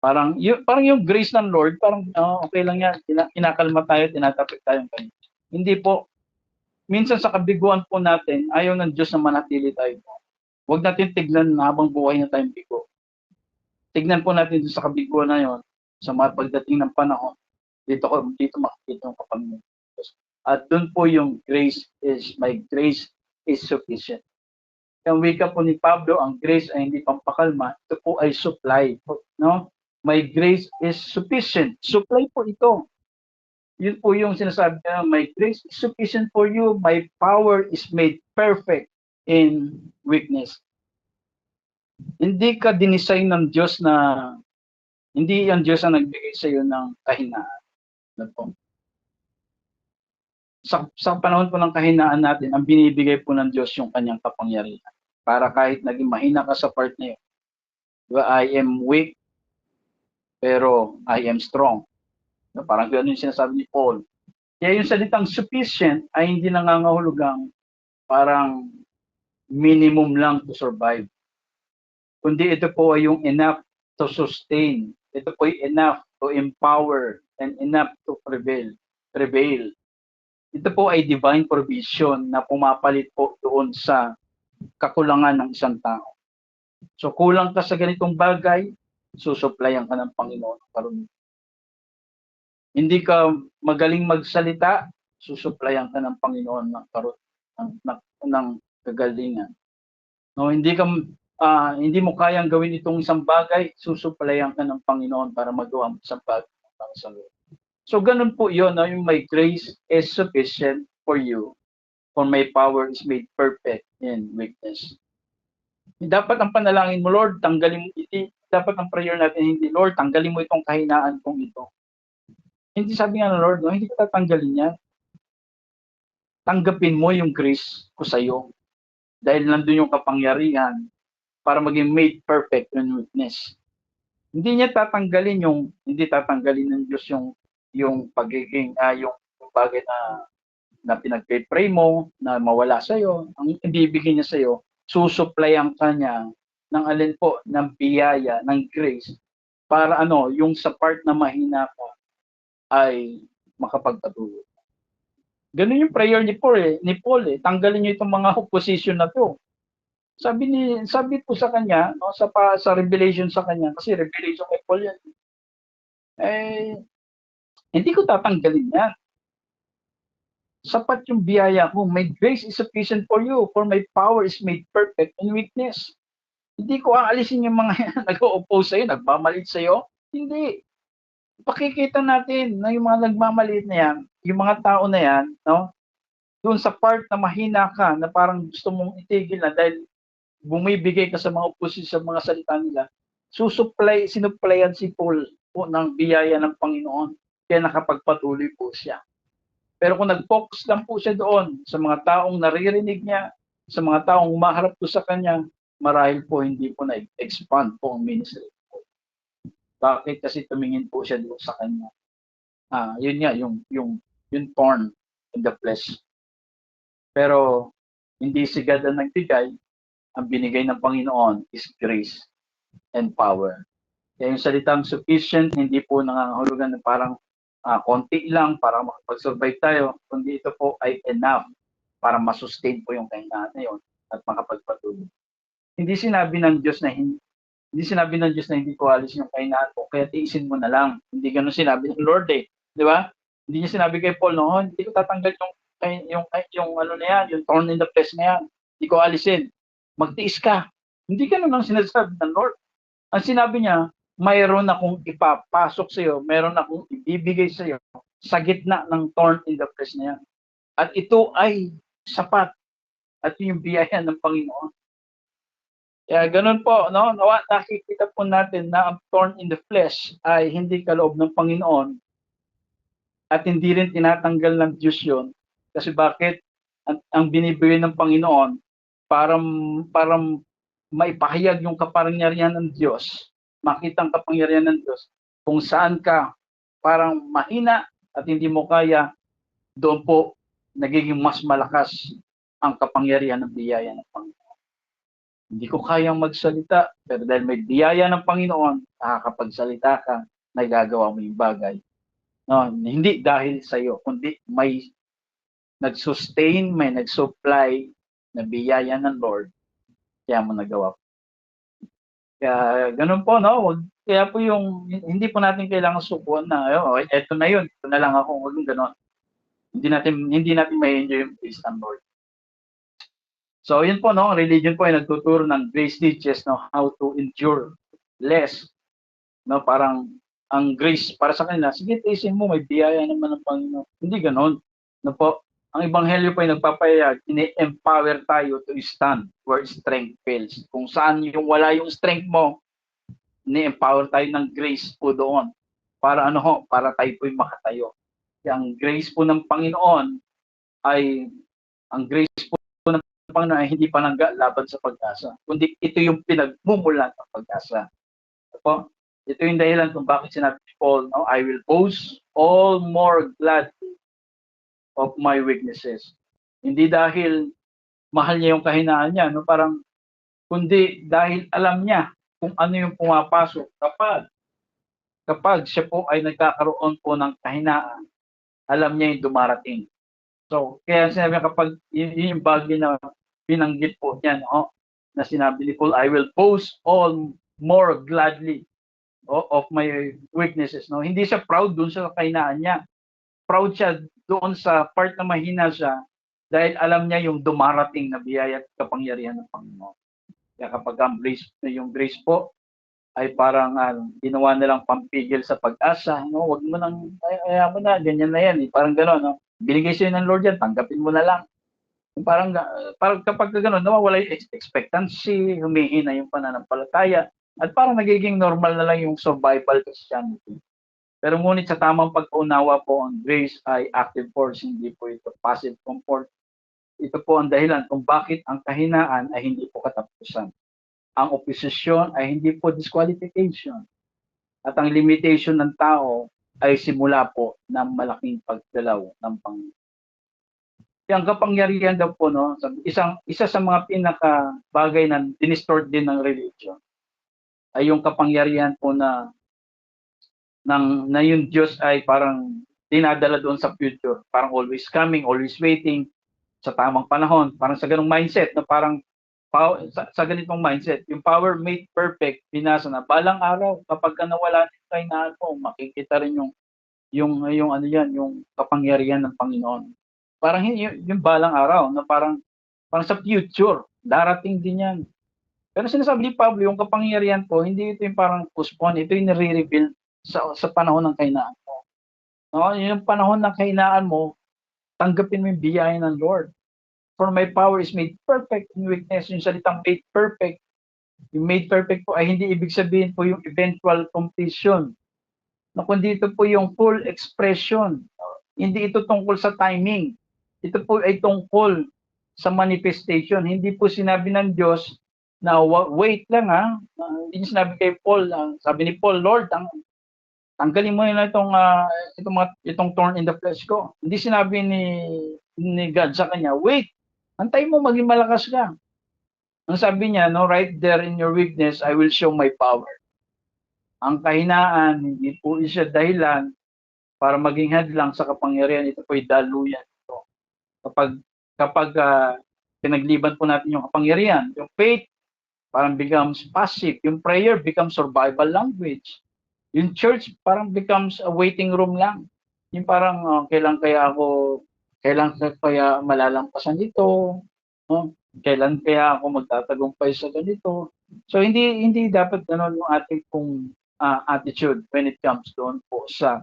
Parang yung grace ng Lord, parang okay lang yan. Kinakalma tayo, tinatapik tayo. Hindi po. minsan sa kabiguan po natin, ayaw ng Diyos na manatili tayo. Huwag natin tignan na habang buhay na tayong bigo. Tignan po natin sa kabiguan na yon, sa mga pagdating ng panahon, dito makikita yung kapangyarihan ng Diyos. At doon po yung my grace is sufficient. Yung wika po ni Pablo, ang grace ay hindi pampakalma, ito po ay supply. No? My grace is sufficient. Supply po ito. Yun po yung sinasabi niya, my grace is sufficient for you, my power is made perfect in weakness. Hindi ka dinisign ng Diyos na, hindi ang Diyos ang nagbigay sa iyo ng kahinaan. Sa panahon po ng kahinaan natin, ang binibigay po ng Diyos yung kanyang kapangyarihan. Para kahit naging mahina ka sa part na yun, diba, I am weak, pero I am strong. Parang gano'n yung sinasabi ni Paul. Kaya yung salitang sufficient ay hindi nangangahulugang parang minimum lang to survive. Kundi ito po ay yung enough to sustain. Ito po ay enough to empower and enough to prevail. Ito po ay divine provision na pumapalit po doon sa kakulangan ng isang tao. So kulang ka sa ganitong bagay, susuplayan ka ng Panginoon ng karunia. Hindi ka magaling magsalita, susuplayan ka ng Panginoon ng ng kagalingan. No, hindi mo kayang gawin itong isang bagay, susuplayan ka ng Panginoon para magawa mo isang bagay ng isang lugar. So ganun po 'yon, no? Yung my grace is sufficient for you, for my power is made perfect in weakness. Dapat ang panalangin mo, Lord, tanggalin mo ito. Dapat ang prayer natin hindi, Lord, tanggalin mo itong kahinaan kong ito. Hindi sabi nga ng Lord, no, hindi ka tatanggalin yan. Tanggapin mo yung grace ko sa iyo. Dahil nandun yung kapangyarihan para maging made perfect in weakness. Hindi tatanggalin ng Diyos yung pagiging yung bagay na pinagpe-pray mo na mawala sa iyo. Ang ibibigay niya sa iyo, susuplayan ka niya ng alin po, ng biyaya, ng grace para yung sa part na mahina ka ay makapagpatuloy. Ganun yung prayer ni Paul eh. Tanggalin niyo itong mga opposition na to. Sabi po sa kanya, no, sa revelation sa kanya, kasi revelation kay Paul yan. Hindi ko tatanggalin yan. Sapat yung biyaya ko. My grace is sufficient for you, for my power is made perfect in weakness. Hindi ko aalisin yung mga nag-o-oppose sa'yo, nagmamalit sa'yo. Hindi. Pakikita natin na yung mga nagmamalit na yan, yung mga tao na yan, no, doon sa part na mahina ka, na parang gusto mong itigil na dahil bumibigay ka sa mga opposition sa mga salita nila, sinuplayan si Paul po ng biyaya ng Panginoon, kaya nakapagpatuloy po siya. Pero kung nag-focus lang po siya doon sa mga taong naririnig niya, sa mga taong umaharap po sa kanya, marahil po hindi po na-expand po ang ministry. Bakit? Kasi tumingin po siya doon sa kanya. Yun nga, yung thorn in the flesh. Pero hindi si God ang nagbigay, ang binigay ng Panginoon is grace and power. Kaya yung salitang sufficient, hindi po nangangahulugan na parang konti lang para makapag-survive tayo, kundi ito po ay enough para masustain po yung kahinaan na yun at makapagpatuloy. Hindi sinabi ng Diyos na hindi ko alis yung kahinaan ko, kaya tiisin mo na lang. Hindi ganun sinabi ng Lord eh. Di ba? Hindi niya sinabi kay Paul, no, hindi ko tatanggal yung ano na yan, yung thorn in the flesh na yan. Hindi ko alisin. Magtiis ka. Hindi ganun ang sinasabi ng Lord. Ang sinabi niya, mayroon akong ipapasok sa iyo, mayroon akong ibibigay sa iyo sa gitna ng thorn in the flesh na yan. At ito ay sapat. At yung biyaya ng Panginoon. Kaya ganun po, no? Nakikita po natin na ang thorn in the flesh ay hindi kaloob ng Panginoon at hindi rin tinatanggal ng Diyos yun. Kasi bakit? Ang binibigay ng Panginoon para maipahayag yung kapangyarihan ng Diyos, makita ang kapangyarihan ng Diyos, kung saan ka parang mahina at hindi mo kaya, doon po nagiging mas malakas ang kapangyarihan ng biyaya ng Panginoon. Hindi ko kayang magsalita, pero dahil may biyaya ng Panginoon, nakakapagsalita ka, nagagawa mo yung bagay. No, hindi dahil sa iyo, kundi may nag-sustain, may nag-supply na biyaya ng Lord, kaya mo nagawa. Kaya ganun po, no? Kaya po yung, hindi po natin kailangan sukuan na, eto na yun, ito na lang ako, huwag yung ganun. Hindi natin may enjoy yung grace ng Lord. So, yun po, no? Religion po ay nagtuturo ng grace teaches, no? How to endure less. No? Parang, ang grace para sa kanila, sige, tiisin mo, may biyaya naman ng Panginoon. Hindi ganun. No po? Ang Ebanghelyo po ay nagpapayag, ini-empower tayo to stand where strength fails. Kung saan yung wala yung strength mo, ni-empower tayo ng grace po doon. Para ano ho, para tayo po'y makatayo. Kaya ang grace po ng Panginoon ay, ang grace po ng Panginoon ay hindi panangga laban sa pag-asa. Kundi ito yung pinagmumulan ng pag-asa. Po, ito yung dahilan kung bakit sinabi ni Paul, no, I will boast all more gladly of my weaknesses. Hindi dahil mahal niya yung kahinaan niya, no, parang, kundi dahil alam niya kung ano yung pumapasok kapag siya po ay nagkakaroon po ng kahinaan, alam niya yung dumarating. So, kaya sinabi niya kapag yun yung bagay na binanggit po niya, no, na sinabi ni Paul, I will boast all more gladly of my weaknesses. No? Hindi siya proud doon sa kahinaan niya. Proud siya doon sa part na mahina siya dahil alam niya yung dumarating na biyaya at kapangyarihan ng Panginoon. Kaya kapag yung grace po ay parang ginawa nilang pampigil sa pag-asa, no? Wag mo nang, ayaw mo na, ganyan na yan. Parang gano'n, no? Binigay sa'yo ng Lord yan, tanggapin mo na lang. Parang kapag gano'n, nawawala yung expectancy, humihina yung pananampalataya, at parang nagiging normal na lang yung survival Christianity. Pero ngunit sa tamang pag-unawa po, ang grace ay active force, hindi po ito passive comfort. Ito po ang dahilan kung bakit ang kahinaan ay hindi po katapusan. Ang oposisyon ay hindi po disqualification. At ang limitation ng tao ay simula po ng malaking pagdalaw ng Panginoon. Ang kapangyarihan daw po, no, isa sa mga pinaka bagay na dinistort din ng religion ay yung kapangyarihan po na yung Diyos ay parang dinadala doon sa future, parang always coming, always waiting sa tamang panahon, parang sa ganung mindset na parang sa ganitong mindset, yung power made perfect, binasa na balang araw kapag nawala ng kahinaan mo, makikita rin yung ano yan, yung kapangyarihan ng Panginoon. Parang yung balang araw na parang sa future, darating din yan. Pero sinasabi ni Pablo, yung kapangyarihan po, hindi ito yung parang postpone, ito yung nare-reveal sa panahon ng kahinaan mo. No, yung panahon ng kahinaan mo, tanggapin mo yung biyaya ng Lord. For my power is made perfect in weakness. Yung salitang made perfect, yung made perfect po ay hindi ibig sabihin po yung eventual completion. No, kundi ito po yung full expression. Hindi ito tungkol sa timing. Ito po ay tungkol sa manifestation. Hindi po sinabi ng Diyos na wait lang hindi sinabi kay Paul, sabi ni Paul, Lord, tanggalin mo na itong thorn in the flesh ko. Hindi sinabi ni God sa kanya, wait, antay mo maging malakas ka. Ang sabi niya, no, right there in your weakness, I will show my power. Ang kahinaan, hindi po siya dahilan para maging hadlang sa kapangyarihan. Ito po ay daluyan. Ito. Kapag pinagliban po natin yung kapangyarihan, yung faith parang becomes passive. Yung prayer becomes survival language. Yung church parang becomes a waiting room lang. Yung parang kailan kaya malalampasan dito, no? Kailan kaya ako magtatagumpay sa ganito. So hindi dapat ganoon yung ating pong attitude when it comes doon po sa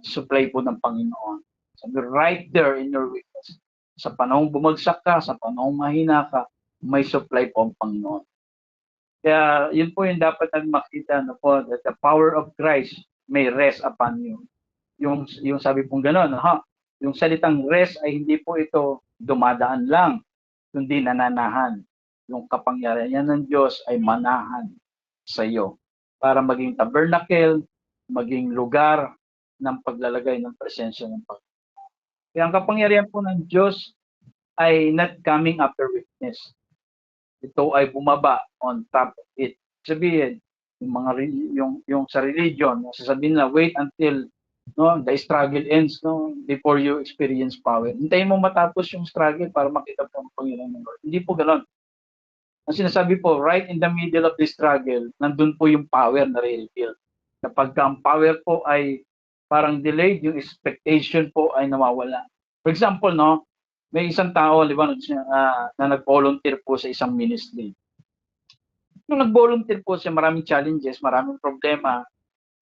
supply po ng Panginoon. So right there in your weakness. Sa panahong bumagsak ka, sa panahong mahina ka, may supply po ang Panginoon. Kaya yun po yung dapat natin makita, no po, that the power of Christ may rest upon you. Yung sabi pong gano'n, yung salitang rest ay hindi po ito dumadaan lang, kundi nananahan. Yung kapangyarihan ng Diyos ay manahan sa iyo para maging tabernacle, maging lugar ng paglalagay ng presensya ng Panginoon. Kaya ang kapangyarihan po ng Diyos ay not coming after weakness. Ito ay bumaba on top of it. Sabihin, yung sa religion, sasabihin na wait until No, the struggle ends no before you experience power. Hintayin mo matapos yung struggle para makita po ang Panginoon ng Lord. Hindi po ganoon. Ang sinasabi po, right in the middle of the struggle, nandun po yung power na re-reveal. Kapag ang power po ay parang delayed, yung expectation po ay nawawala. For example, no, may isang tao, di ba, na nag-volunteer po sa isang ministry. Nung nag-volunteer po siya, maraming challenges, maraming problema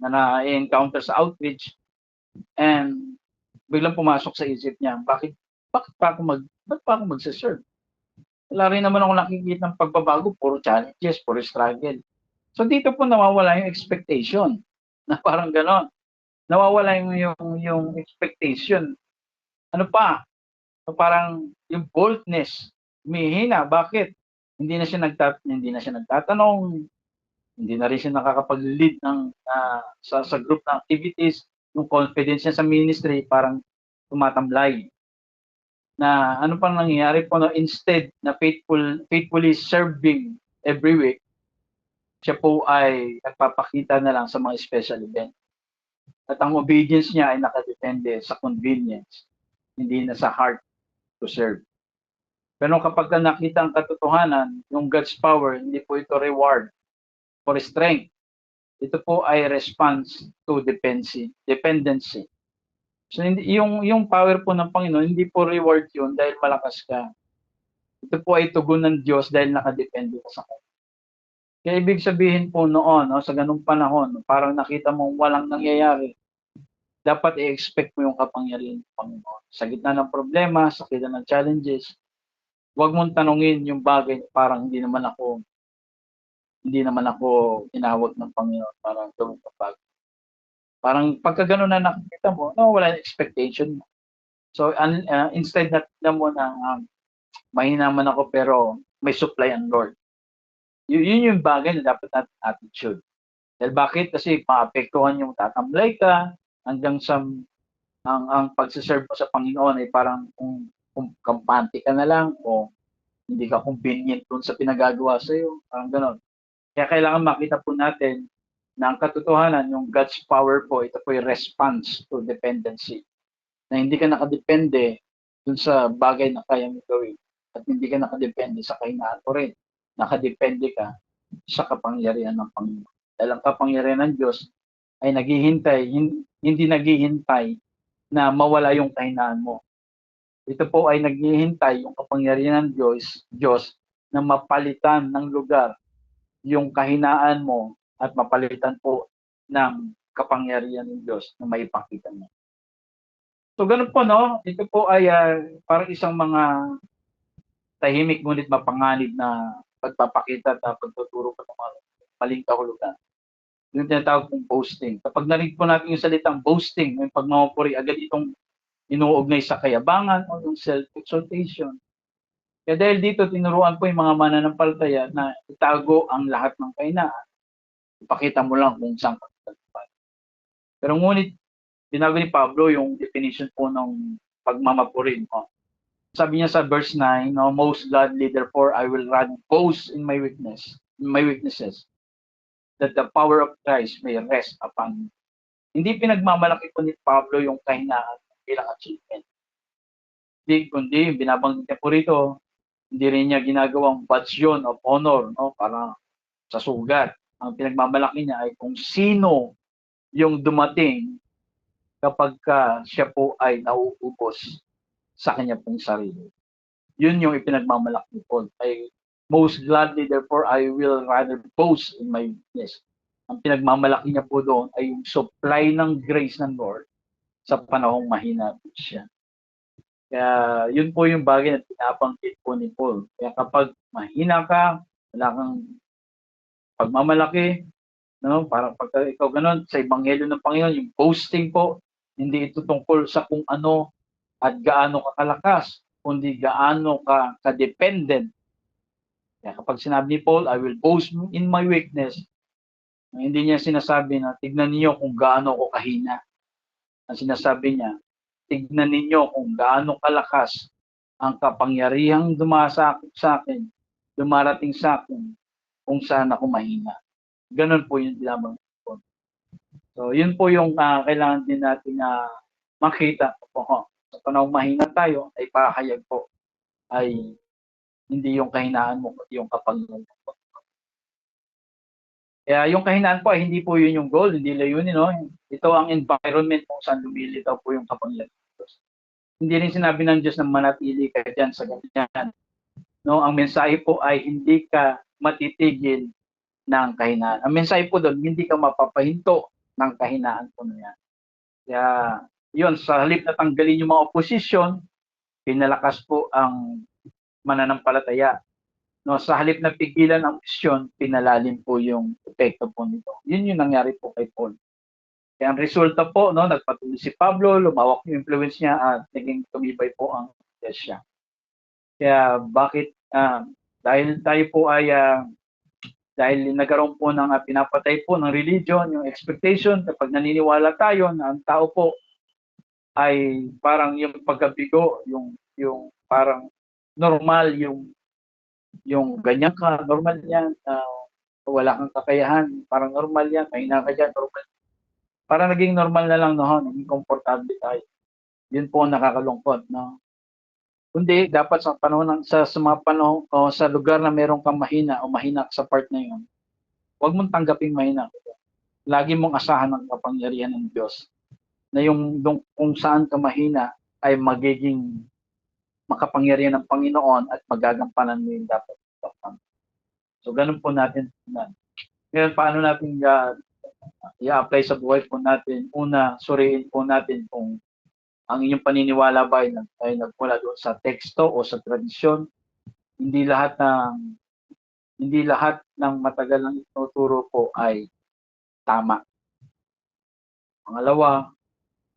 na na-encounter sa outreach, and biglang pumasok sa isip niya, bakit pa ako magse-serve? Wala rin naman ako nakikita ng pagbabago, puro challenges, puro struggle. So dito po nawawala yung expectation na parang gano'n. Nawawala yung expectation. Ano pa? So parang yung boldness, humihina. Bakit? Hindi na siya nagtatanong, hindi na rin siya nakakapag-lead sa group na activities, yung confidence niya sa ministry parang tumatamlay. Na ano pang nangyayari po, no, instead na faithfully serving every week, siya po ay nagpapakita na lang sa mga special event. At ang obedience niya ay nakadepende sa convenience, hindi na sa heart to serve. Pero kapag nakita ang katotohanan, yung God's power, hindi po ito reward for strength. Ito po ay response to dependency. So yung power po ng Panginoon, hindi po reward yun dahil malakas ka. Ito po ay tugon ng Diyos dahil nakadepende ka sa Kanya. Kaya ibig sabihin po noon, no, sa ganung panahon, parang nakita mo walang nangyayari, dapat i-expect mo yung kapangyarihan ng Panginoon. Sa gitna ng problema, sa gitna ng challenges, huwag mong tanungin yung bagay parang hindi naman ako tinawag ng Panginoon para gawin ng bagay. Parang pagka gano'n na nakikita mo, no, wala yung expectation mo. So instead na tignan mo na mahina man ako pero may supply ang Lord. Yun yung bagay na dapat natin attitude. Dahil bakit? Kasi maapektuhan yung tatamlay ka hanggang sa ang pagse-serve mo sa Panginoon ay parang kung kampante ka na lang o hindi ka convenient dun sa pinagagawa sa iyo, parang gano'n. Kaya kailangan makita po natin na ang katotohanan, yung God's power po, ito po yung response to dependency. Na hindi ka nakadepende dun sa bagay na kaya mo gawin at hindi ka nakadepende sa kahinaan mo rin. Nakadepende ka sa kapangyarihan ng Panginoon. Dahil ang kapangyarihan ng Diyos ay hindi naghihintay na mawala yung kahinaan mo. Ito po ay naghihintay yung kapangyarihan ng Diyos na mapalitan ng lugar yung kahinaan mo at mapalitan po ng kapangyarihan ng Diyos na maipakita mo. So ganun po, no? Ito po ay parang isang mga tahimik ngunit mapanganib na pagpapakita at pagtuturo pa ng mga maling kahulugan. Yung tinatawag kong boasting. Kapag narinig po natin yung salitang boasting, yung pagmamapuri, agad itong inuugnay sa kayabangan o yung self-exaltation. Kaya dahil dito, tinuruan po yung mga mananampalataya na itago ang lahat ng kahinaan. Ipakita mo lang kung saan ka nagtagumpay. Pero ngunit, binago ni Pablo yung definition po ng pagmamapuri. No? Sabi niya sa verse 9, no, most gladly therefore I will rather boast in my weaknesses, that the power of Christ may rest upon me. Hindi pinagmamalaki po ni Pablo yung kahinaan bilang achievement. Kundi binabanggit niya po rito, hindi rin niya ginagawang badge yun of honor, no, para sa sugat. Ang pinagmamalaki niya ay kung sino yung dumating kapag siya po ay nauubos sa kanya pong sarili. Yun yung ipinagmamalaki po. Ay, most gladly, therefore, I will rather boast in my weakness. Ang pinagmamalaki niya po doon ay yung supply ng grace ng Lord sa panahong mahina po siya. Kaya yun po yung bagay na pinabanggit po ni Paul. Kaya kapag mahina ka, wala kang pagmamalaki, no? Parang pagka ikaw ganun, sa Ebanghelyo ng Panginoon, yung boasting po, hindi ito tungkol sa kung ano at gaano ka kalakas, kundi gaano ka ka-dependent. Kaya kapag sinabi ni Paul, I will boast in my weakness, hindi niya sinasabi na tignan niyo kung gaano ko kahina. Ang sinasabi niya, tignan ninyo kung gaano kalakas ang kapangyarihang dumarating sa akin kung saan ako mahina. Ganun po yung binabang ko. So, yun po yung kailangan din natin makita po. Sa panahong mahina tayo, ay pahayag po ay hindi yung kahinaan mo, kundi yung kapangyarihan mo. Kaya yung kahinaan po ay hindi po yun yung goal, hindi layunin, no? Ito ang environment kung saan lumilitaw po yung kapangyarihan ng Diyos. Hindi rin sinabi ng Diyos na manatili ka dyan sa ganyan. No? Ang mensahe po ay hindi ka matitigil ng kahinaan. Ang mensahe po doon, hindi ka mapapahinto ng kahinaan po na yan. Kaya, yun, sa halip na tanggalin yung mga oposisyon, pinalakas po ang mananampalataya. No, sa halip na pigilan ang misyon, pinalalim po yung epekto po nito. Yun yung nangyari po kay Paul. Kaya ang resulta po, no, nagpatuloy si Pablo, lumawak yung influence niya at naging tumibay po ang iglesia. Kaya bakit, dahil tayo po ay, dahil nagkaroon po ng pinapatay po ng religion, yung expectation, kapag naniniwala tayo na ang tao po ay parang yung pagkabigo, yung parang normal, yung ganyan ka, normal yan, wala kang kakayahan, parang normal yan, mahina ka dyan, normal. Parang naging normal na lang noon, naging komportable tayo. Yun po ang nakakalungkot, no? Kundi dapat sa panahon sa mga panahon o sa lugar na meron kang mahina o mahina sa part na yun, huwag mong tanggaping mahina. Lagi mong asahan ang kapangyarihan ng Diyos na yung kung saan ka mahina ay magiging makapangyarihan ng Panginoon at magagampanan mo yung dapat. So, ganun po natin. Ngayon, paano natin i-apply sa buhay po natin? Una, suriin po natin kung ang inyong paniniwala ba ay nagmula doon sa teksto o sa tradisyon. Hindi lahat ng matagal ng ituturo po ay tama. Pangalawa,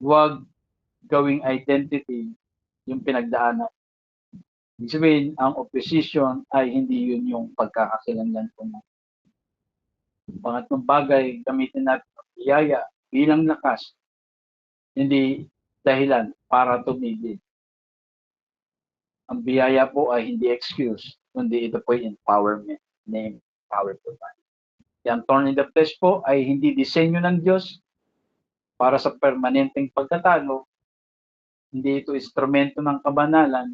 huwag gawing identity yung pinagdaanan. Ibig sabihin, ang opposition ay hindi yun yung pagkakakilanlan po natin. Pangatlong bagay, gamitin natin ang biyaya bilang lakas, hindi dahilan para tumigil. Ang biyaya po ay hindi excuse, kundi ito po ay empowerment. Name, power po tayo. Yung thorn in the flesh po ay hindi disenyo ng Diyos para sa permanenteng pagkatalo. Hindi ito instrumento ng kabanalan.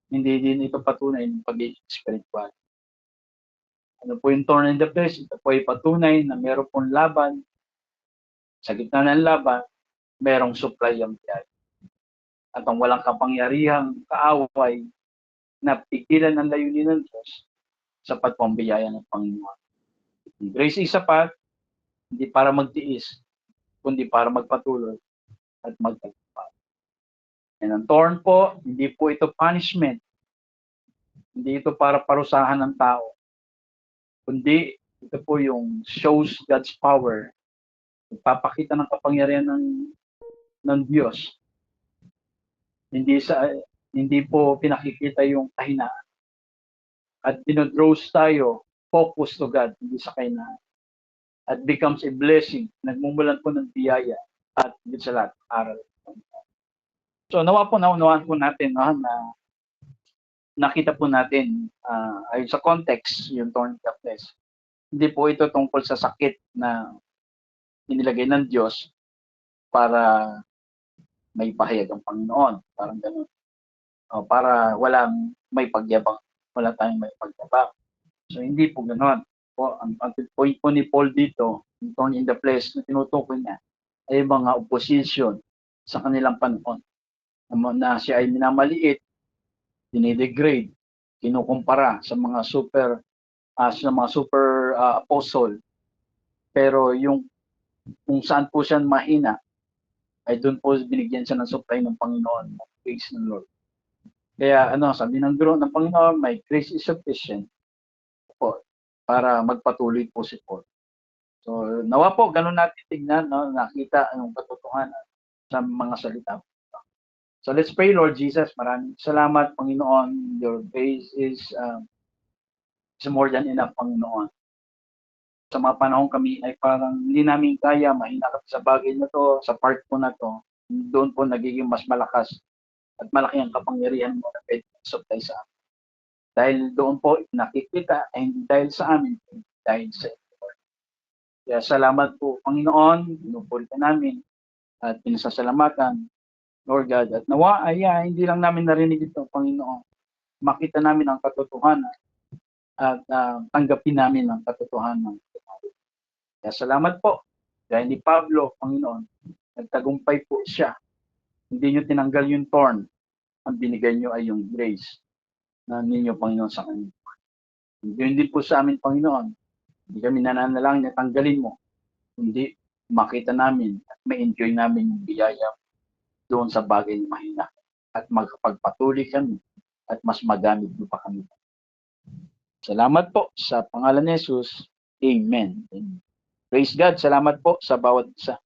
Hindi din ito patunay ng pagiging spiritual. Ano po yung thorn in the flesh? Ito po ay patunay na meron pong laban. Sa gitna ng laban, merong supply ang biyaya. At ang walang kapangyarihang kaaway na pigilan ang layunin ng Diyos, sapat po ang biyaya ng Panginoon. Grace is sapat, hindi para magtiis, kundi para magpatuloy at magtagumpay. And ang thorn po, hindi po ito punishment. Hindi ito para parusahan ng tao. Kundi ito po yung shows God's power. Ipapakita ng kapangyarihan ng Diyos. Hindi po pinakikita yung kahinaan. At dinodraws tayo, focus to God, hindi sa kahinaan. At becomes a blessing. Nagmumulan po ng biyaya at higit sa lahat, aral. So naunawaan po natin na nakita po natin ay sa context yung thorn in the flesh. Hindi po ito tungkol sa sakit na inilagay ng Diyos para may pahayag ang Panginoon. Parang gano'n. Para walang may pagyabang. Wala tayong may pagyabang. So hindi po gano'n. Ang point po ni Paul dito, yung thorn in the flesh na tinutukoy niya, ay mga opposition sa kanilang panahon. Na siya ay minamaliit, dinidegrade, kinukumpara sa mga super apostle. Pero yung kung saan po siya mahina, ay doon po binigyan siya ng supply ng Panginoon, ng grace ng Lord. Kaya sabi ng guro ng Panginoon, my grace is sufficient po para magpatuloy po si Paul. So nawa po, ganun natin tignan, no? Nakita ang katotohanan sa mga salita. So let's pray, Lord Jesus. Maraming salamat, Panginoon. Your grace is more than enough, Panginoon. Sa mga panahon kami ay parang hindi namin kaya, mahina kami sa bagay na to, sa part po na to. Doon po nagiging mas malakas at malaki ang kapangyarihan mo na pwede supply sa amin. Dahil doon po nakikita ay hindi dahil sa amin, dahil sa iyo. Kaya salamat po, Panginoon, pinupuri ka namin at pinasasalamatan, Lord God. At nawa, hindi lang namin narinig ito, Panginoon. Makita namin ang katotohanan at tanggapin namin ang katotohanan. Kaya salamat po. Dahil ni Pablo, Panginoon, nagtagumpay po siya. Hindi nyo tinanggal yung thorn. Ang binigay nyo ay yung grace na ninyo, Panginoon, sa kanya. Hindi po sa amin, Panginoon. Hindi kami nananalangin na tanggalin mo. Hindi makita namin at ma-enjoy namin yung biyaya doon sa bagay na mahina. At magpagpatuloy kami at mas magamit mo pa kami. Salamat po sa pangalan ni Jesus. Amen. Praise God. Salamat po sa bawat isa.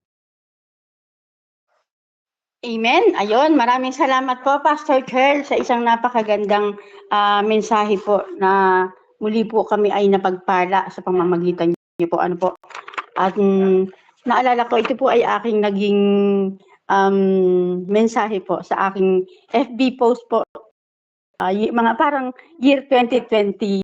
Amen. Ayun, maraming salamat po, Pastor Charles, sa isang napakagandang mensahe po na muli po kami ay napagpala sa pamamagitan niyo po. Ano po? At naalala ko, ito po ay aking naging mensahe po sa aking FB post po. Mga parang year 2020